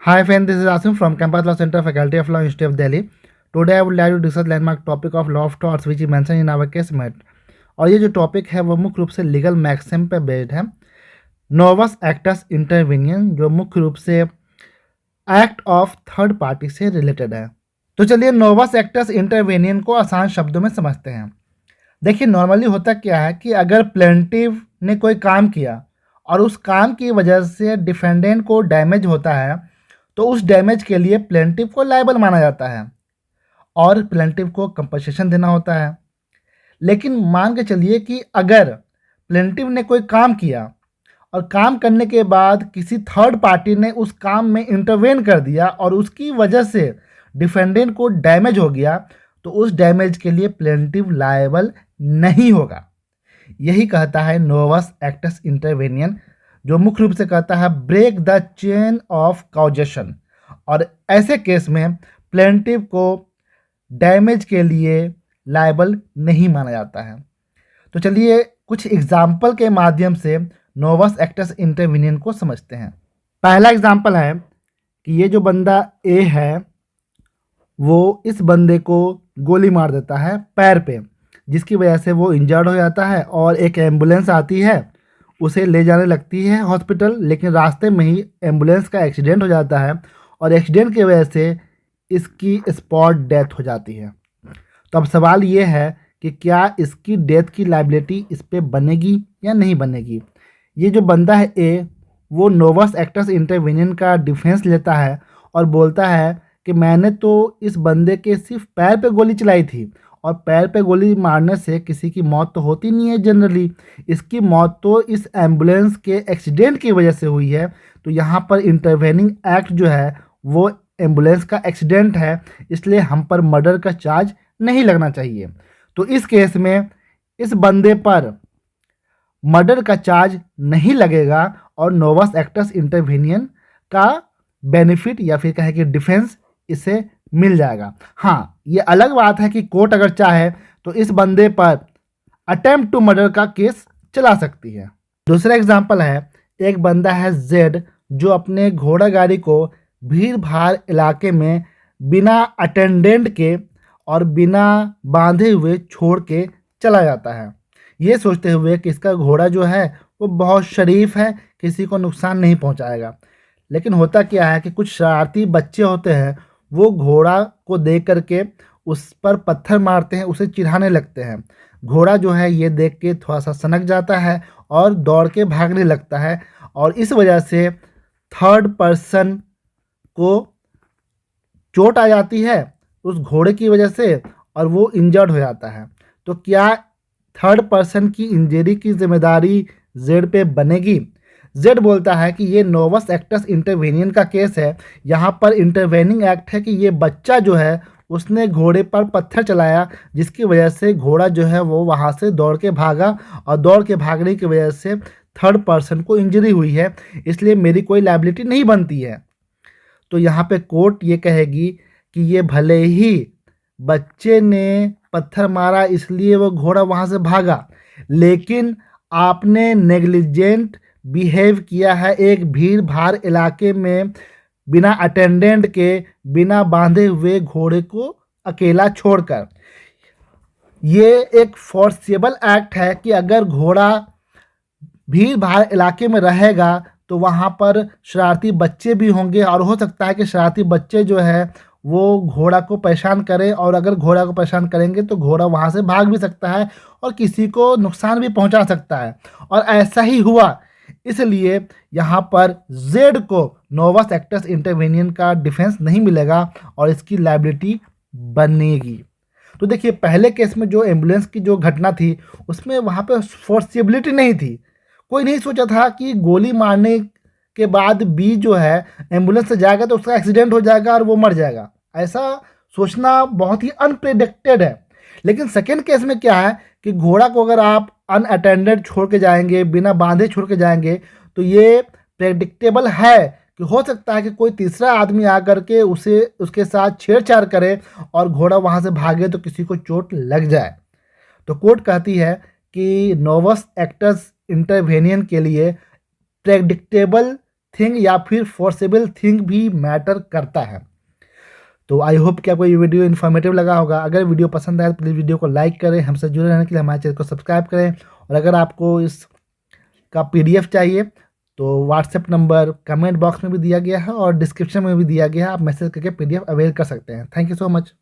Hi friend, this is Asim from Campus Law Center, Faculty of Law, University of Delhi. Today I would like to discuss landmark topic of law of torts which is mentioned in our case met. और ये जो topic है वो मुख्य रूप से legal maxim पे based है। नोवस एक्टस इंटरवेनियन जो मुख्य रूप से एक्ट ऑफ थर्ड पार्टी से रिलेटेड है। तो चलिए नोवस एक्टस इंटरवेनियन को आसान शब्दों में समझते हैं। देखिए नॉर्मली होता क्या है कि अगर प्लेंटिव ने कोई काम किया और उस काम की वजह से डिफेंडेंट को डैमेज होता है तो उस डैमेज के लिए प्लेंटिव को लायबल माना जाता है और प्लेंटिव को कंपनसेशन देना होता है। लेकिन मान के चलिए कि अगर प्लेंटिव ने कोई काम किया और काम करने के बाद किसी थर्ड पार्टी ने उस काम में इंटरवेन कर दिया और उसकी वजह से डिफेंडेंट को डैमेज हो गया तो उस डैमेज के लिए प्लेंटिव लायबल नहीं होगा। यही कहता है नोवस एक्टस इंटरवेनियन, जो मुख्य रूप से कहता है break the chain of causation, और ऐसे केस में प्लेंटिव को डैमेज के लिए लायबल नहीं माना जाता है। तो चलिए कुछ एग्जाम्पल के माध्यम से नोवस एक्टस इंटरवेनियन को समझते हैं। पहला एग्जाम्पल है कि ये जो बंदा ए है वो इस बंदे को गोली मार देता है पैर पे, जिसकी वजह से वो इंजर्ड हो जाता है और एक एम्बुलेंस आती है, उसे ले जाने लगती है हॉस्पिटल, लेकिन रास्ते में ही एम्बुलेंस का एक्सीडेंट हो जाता है और एक्सीडेंट की वजह से इसकी स्पॉट डेथ हो जाती है। तो अब सवाल ये है कि क्या इसकी डेथ की लायबिलिटी इस पर बनेगी या नहीं बनेगी। ये जो बंदा है ए, वो नोवस एक्टस इंटरवेनियन का डिफेंस लेता है और बोलता है कि मैंने तो इस बंदे के सिर्फ पैर पे गोली चलाई थी और पैर पे गोली मारने से किसी की मौत तो होती नहीं है जनरली, इसकी मौत तो इस एम्बुलेंस के एक्सीडेंट की वजह से हुई है। तो यहाँ पर इंटरवेनिंग एक्ट जो है वो एम्बुलेंस का एक्सीडेंट है, इसलिए हम पर मर्डर का चार्ज नहीं लगना चाहिए। तो इस केस में इस बंदे पर मर्डर का चार्ज नहीं लगेगा और नोवस एक्टस इंटरवेनियन का बेनिफिट या फिर कहें कि डिफेंस इसे मिल जाएगा। हाँ, ये अलग बात है कि कोर्ट अगर चाहे तो इस बंदे पर अटेम्प्ट टू मर्डर का केस चला सकती है। दूसरा एग्जांपल है, एक बंदा है जेड जो अपने घोड़ा गाड़ी को भीड़ भाड़ इलाके में बिना अटेंडेंट के और बिना बांधे हुए छोड़ के चला जाता है, ये सोचते हुए कि इसका घोड़ा जो है वो बहुत शरीफ है, किसी को नुकसान नहीं पहुंचाएगा। लेकिन होता क्या है कि कुछ शरारती बच्चे होते हैं, वो घोड़ा को देख करके उस पर पत्थर मारते हैं, उसे चिढ़ाने लगते हैं। घोड़ा जो है ये देख के थोड़ा सा सनक जाता है और दौड़ के भागने लगता है और इस वजह से थर्ड पर्सन को चोट आ जाती है उस घोड़े की वजह से और वो इंजर्ड हो जाता है। तो क्या थर्ड पर्सन की इंजरी की जिम्मेदारी जेड पे बनेगी? जेड बोलता है कि ये नोवस एक्टस इंटरवेनियन का केस है, यहाँ पर इंटरवेनिंग एक्ट है कि ये बच्चा जो है उसने घोड़े पर पत्थर चलाया, जिसकी वजह से घोड़ा जो है वो वहाँ से दौड़ के भागा और दौड़ के भागने की वजह से थर्ड पर्सन को इंजरी हुई है, इसलिए मेरी कोई लायबिलिटी नहीं बनती है। तो यहाँ पे कोर्ट ये कहेगी कि ये भले ही बच्चे ने पत्थर मारा इसलिए वो घोड़ा वहाँ से भागा, लेकिन आपने नेग्लिजेंट बिहेव किया है एक भीड़ भाड़ इलाके में बिना अटेंडेंट के, बिना बांधे हुए घोड़े को अकेला छोड़कर। ये एक फोर्सेबल एक्ट है कि अगर घोड़ा भीड़ भाड़ इलाके में रहेगा तो वहाँ पर शरारती बच्चे भी होंगे और हो सकता है कि शरारती बच्चे जो है वो घोड़ा को परेशान करें और अगर घोड़ा को परेशान करेंगे तो घोड़ा वहाँ से भाग भी सकता है और किसी को नुकसान भी पहुँचा सकता है, और ऐसा ही हुआ। इसलिए यहाँ पर जेड को नोवस एक्टस इंटरवेनियन का डिफेंस नहीं मिलेगा और इसकी लायबिलिटी बनेगी। तो देखिए पहले केस में जो एम्बुलेंस की जो घटना थी उसमें वहाँ पे फोर्सिबिलिटी नहीं थी, कोई नहीं सोचा था कि गोली मारने के बाद बी जो है एम्बुलेंस से जाएगा तो उसका एक्सीडेंट हो जाएगा और वो मर जाएगा, ऐसा सोचना बहुत ही अनप्रेडिक्टेड है। लेकिन सेकेंड केस में क्या है कि घोड़ा को अगर आप अनअटेंडेड छोड़ के जाएंगे, बिना बांधे छोड़ के जाएंगे, तो ये प्रेडिक्टेबल है कि हो सकता है कि कोई तीसरा आदमी आकर के उसे उसके साथ छेड़छाड़ करे और घोड़ा वहाँ से भागे तो किसी को चोट लग जाए। तो कोर्ट कहती है कि नोवस एक्टस इंटरवेनियन के लिए प्रेडिक्टेबल थिंग या फिर फोर्सेबल थिंग भी मैटर करता है। तो आई होप कि आपको ये वीडियो इन्फॉर्मेटिव लगा होगा। अगर वीडियो पसंद आए तो प्लीज़ वीडियो को लाइक करें, हमसे जुड़े रहने के लिए हमारे चैनल को सब्सक्राइब करें। और अगर आपको इसका PDF चाहिए तो व्हाट्सएप नंबर कमेंट बॉक्स में भी दिया गया है और डिस्क्रिप्शन में भी दिया गया है, आप मैसेज करके PDF अवेल कर सकते हैं। Thank you so much.